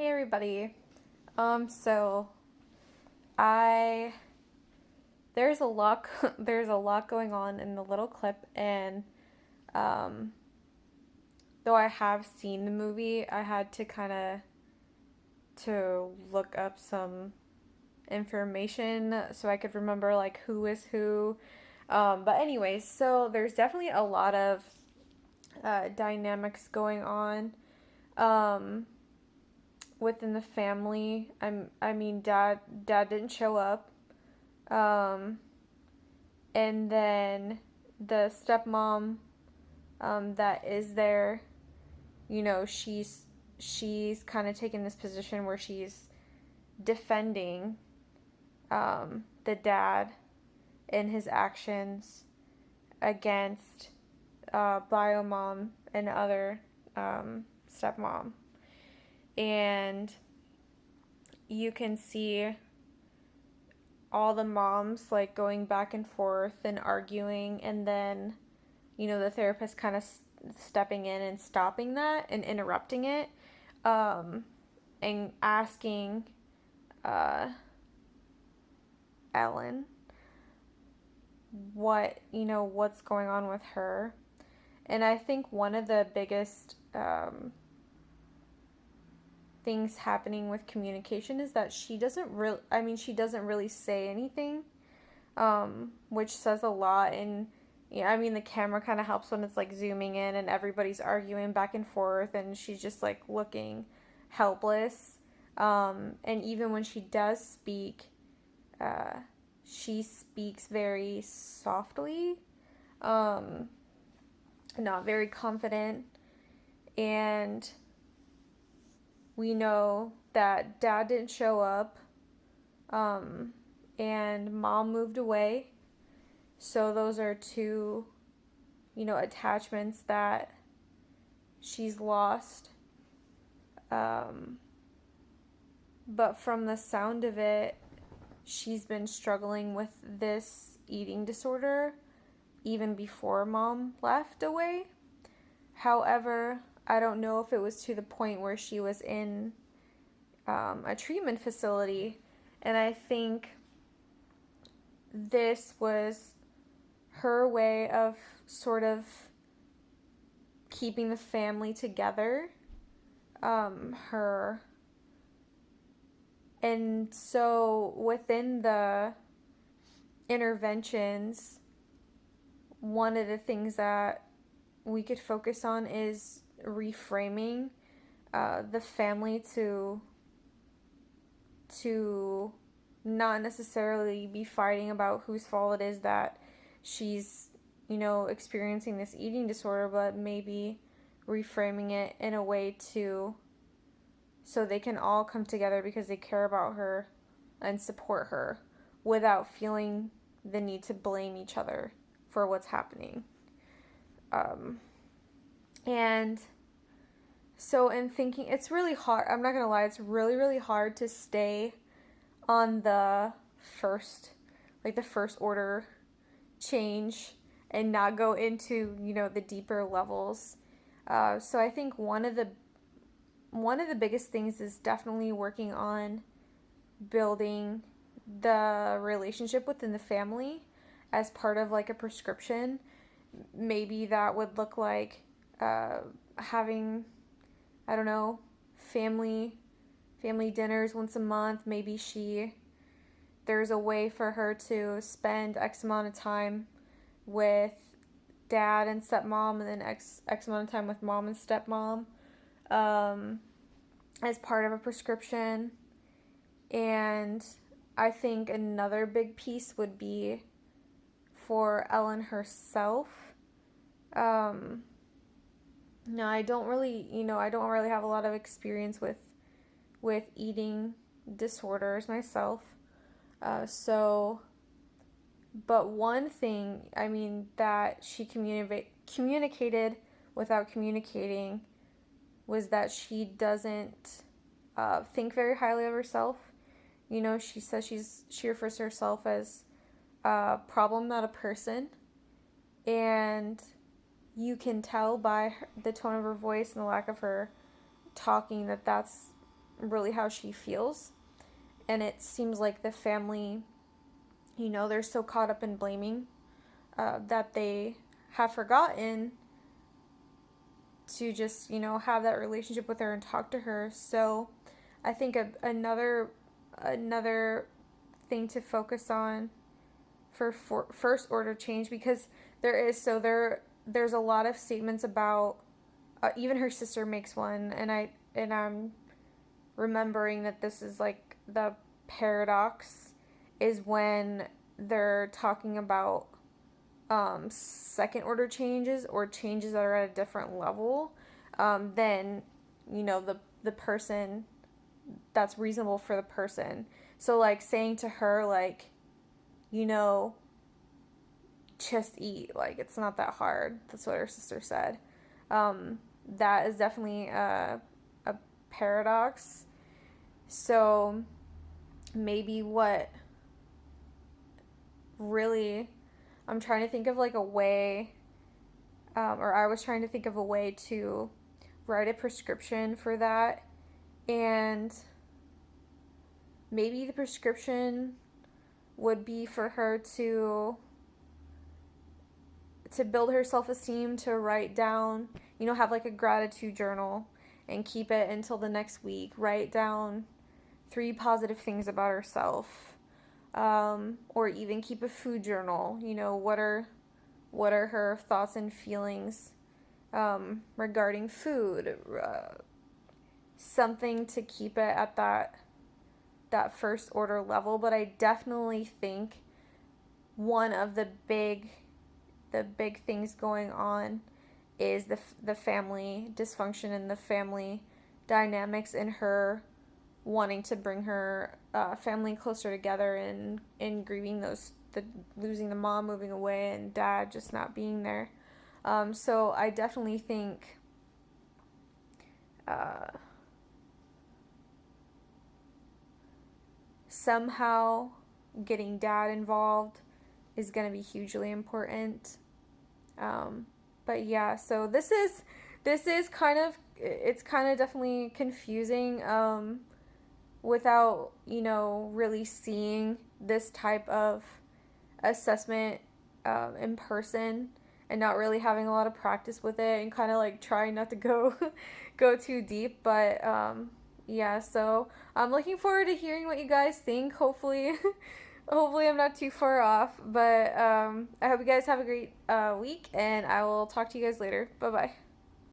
Hey everybody. So I there's a lot there's a lot going on in the little clip, and um though I have seen the movie, I had to kind of to look up some information so I could remember like who is who. But anyways, so there's definitely a lot of dynamics going on um within the family. Dad didn't show up. Um, and then the stepmom that is there, she's kind of taken this position where she's defending the dad and his actions against bio mom and other stepmom. And you can see all the moms like going back and forth and arguing, and then the therapist kind of stepping in and stopping that and interrupting it, um, and asking uh, Ellen what's going on with her. And I think one of the biggest things happening with communication is that she doesn't really say anything, which says a lot. And the camera kind of helps when it's like zooming in and everybody's arguing back and forth, and she's just like looking helpless. And even when she does speak, uh, she speaks very softly, um, not very confident. And we know that dad didn't show up, um, and mom moved away. So those are two, attachments that she's lost. Um, but from the sound of it, she's been struggling with this eating disorder even before mom left away. However, I don't know if it was to the point where she was in a treatment facility. And I think this was her way of sort of keeping the family together. Her And so within the interventions, one of the things that we could focus on is reframing the family to not necessarily be fighting about whose fault it is that she's experiencing this eating disorder, but maybe reframing it in a way to so they can all come together because they care about her and support her without feeling the need to blame each other for what's happening. Um, and so, in thinking, it's really hard. I'm not gonna lie, it's really, really hard to stay on first, the first order change and not go into, the deeper levels. So, I think one of the biggest things is definitely working on building the relationship within the family as part of like a prescription. Maybe that would look like having, I don't know, family dinners once a month. Maybe there's a way for her to spend X amount of time with dad and stepmom, and then X amount of time with mom and stepmom, um, as part of a prescription. And I think another big piece would be for Ellen herself. Um, no, I don't really have a lot of experience with eating disorders myself. So, but one thing, that she communicated without communicating was that she doesn't think very highly of herself. She says she refers to herself as a problem, not a person. And you can tell by the tone of her voice and the lack of her talking that that's really how she feels. And it seems like the family, they're so caught up in blaming that they have forgotten to just, have that relationship with her and talk to her. So I think another thing to focus on for first order change, because there's a lot of statements about even her sister makes one, and I'm remembering that this is like the paradox is when they're talking about second order changes or changes that are at a different level, then the person that's reasonable for the person. So like saying to her like, you know, just eat, like it's not that hard. That's what her sister said. That is definitely a paradox. So maybe what really I'm trying to think of like a way, or I was trying to think of a way to write a prescription for that. And maybe the prescription would be for her to build her self-esteem, to write down, have like a gratitude journal and keep it until the next week. Write down 3 positive things about herself, or even keep a food journal. What are her thoughts and feelings regarding food? Something to keep it at that first order level. But I definitely think one of the big things going on is the family dysfunction and the family dynamics, and her wanting to bring her family closer together, and grieving the losing the mom moving away and dad just not being there. So I definitely think somehow getting dad involved is going to be hugely important. But yeah, so this is kind of, it's kind of definitely confusing without really seeing this type of assessment in person, and not really having a lot of practice with it, and kind of like trying not to go go too deep. But yeah, so I'm looking forward to hearing what you guys think. Hopefully hopefully I'm not too far off. But I hope you guys have a great week, and I will talk to you guys later. Bye bye.